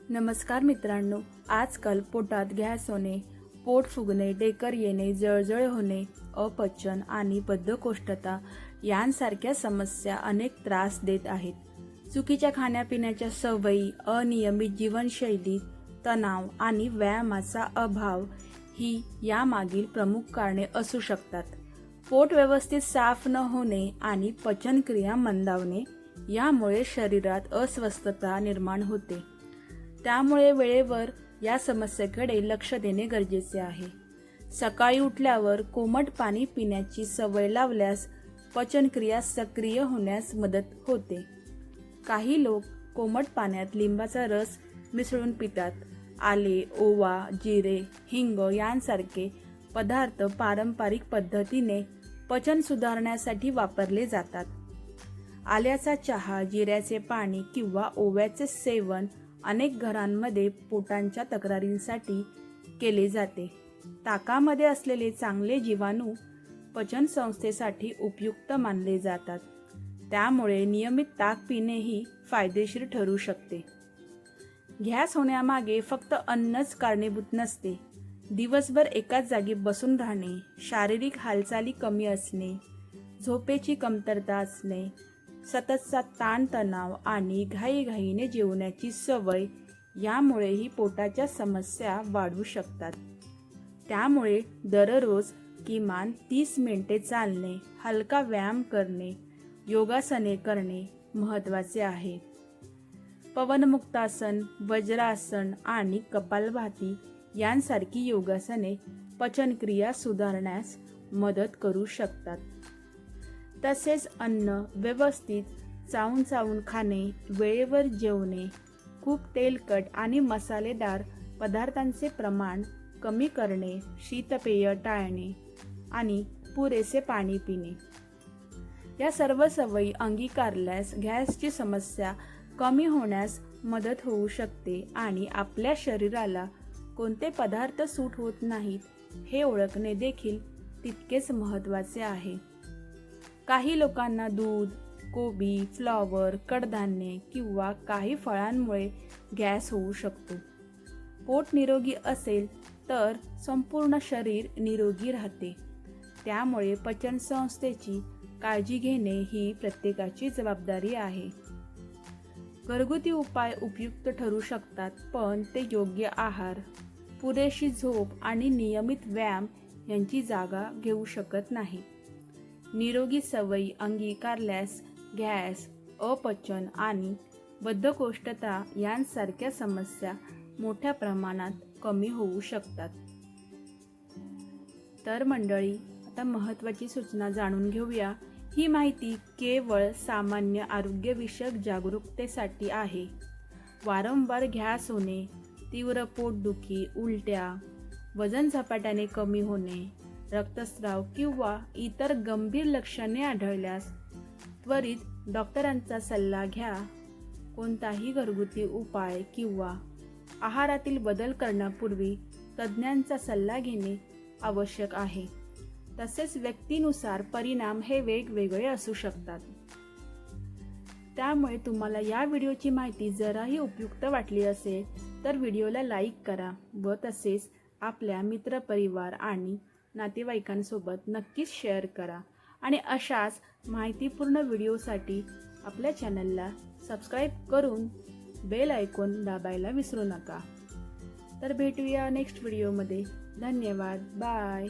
नमस्कार मित्रांनो, आजकाल पोटात गॅस होणे, पोट फुगणे, डेकर येणे, जळजळ होणे, अपचन आणि बद्धकोष्ठता यांसारख्या समस्या अनेक त्रास देत आहेत. चुकीच्या खाण्यापिण्याच्या सवयी, अनियमित जीवनशैली, तणाव आणि व्यायामाचा अभाव ही यामागील प्रमुख कारणे असू शकतात. पोट व्यवस्थित साफ न होणे आणि पचनक्रिया मंदावणे यामुळे शरीरात अस्वस्थता निर्माण होते. त्यामुळे वेळेवर या समस्येकडे लक्ष देणे गरजेचे आहे. सकाळी उठल्यावर कोमट पाणी पिण्याची सवय लावल्यास पचनक्रिया सक्रिय होण्यास मदत होते. काही लोक कोमट पाण्यात लिंबाचा रस मिसळून पितात. आले, ओवा, जिरे, हिंग यांसारखे पदार्थ पारंपरिक पद्धतीने पचन सुधारण्यासाठी वापरले जातात. आल्याचा चहा, जिऱ्याचे पाणी किंवा ओव्याचे सेवन अनेक घरांमध्ये पोटांच्या तक्रारींसाठी केले जाते. ताकामध्ये असलेले चांगले जीवाणू पचन संस्थेसाठी उपयुक्त मानले जातात. त्यामुळे नियमित ताक पिणेही फायदेशीर ठरू शकते. गॅस होण्यामागे फक्त अन्नच कारणीभूत नसते. दिवसभर एकाच जागी बसून राहणे, शारीरिक हालचाली कमी असणे, झोपेची कमतरता असणे, सततचा ताणतणाव आणि घाईघाईने जेवण्याची सवय यामुळेही पोटाच्या समस्या वाढू शकतात. त्यामुळे दररोज किमान 30 मिनिटे चालणे, हलका व्यायाम करणे, योगासने करणे महत्त्वाचे आहे. पवनमुक्तासन, वज्रासन आणि कपालभाती यांसारखी योगासने पचनक्रिया सुधारण्यास मदत करू शकतात. तसेच अन्न व्यवस्थित चावून खाणे, वेळेवर जेवणे, खूप तेलकट आणि मसालेदार पदार्थांचे प्रमाण कमी करणे, शीतपेय टाळणे आणि पुरेसे पाणी पिणे या सर्व सवयी अंगीकारल्यास गॅसची समस्या कमी होण्यास मदत होऊ शकते आणि आपल्या शरीराला कोणते पदार्थ सूट होत नाहीत हे ओळखणे देखील तितकेच महत्त्वाचे आहे. काही लोकांना दूध, कोबी, फ्लॉवर, कडधान्ये किंवा काही फळांमुळे गॅस होऊ शकतो. पोट निरोगी असेल तर संपूर्ण शरीर निरोगी राहते. त्यामुळे पचन संस्थेची काळजी घेणे ही प्रत्येकाची जबाबदारी आहे. घरगुती उपाय उपयुक्त ठरू शकतात, पण ते योग्य आहार, पुरेशी झोप आणि नियमित व्यायाम यांची जागा घेऊ शकत नाही. निरोगी सवयी अंगीकारल्यास गॅस, अपचन आणि बद्धकोष्ठता यांसारख्या समस्या मोठ्या प्रमाणात कमी होऊ शकतात. तर मंडळी, आता महत्त्वाची सूचना जाणून घेऊया. ही माहिती केवळ सामान्य आरोग्यविषयक जागरूकतेसाठी आहे. वारंवार गॅस होणे, तीव्र पोटदुखी, उलट्या, वजन झपाट्याने कमी होणे, रक्तस्राव किंवा इतर गंभीर लक्षणे आढळल्यास त्वरित डॉक्टरांचा सल्ला घ्या. कोणताही घरगुती उपाय किंवा आहारातील बदल करण्यापूर्वी तज्ज्ञांचा सल्ला घेणे आवश्यक आहे. तसेच व्यक्तीनुसार परिणाम हे वेगवेगळे असू शकतात. त्यामुळे तुम्हाला या व्हिडिओची माहिती जराही उपयुक्त वाटली असेल तर व्हिडिओला लाईक करा व तसेच आपल्या मित्रपरिवार आणि नातेवाईकांसोबत नक्कीच शेअर करा. आणि अशाच माहितीपूर्ण व्हिडिओसाठी आपल्या चॅनलला सबस्क्राईब करून बेल आयकॉन दाबायला विसरू नका. तर भेटूया नेक्स्ट व्हिडिओमध्ये. धन्यवाद. बाय.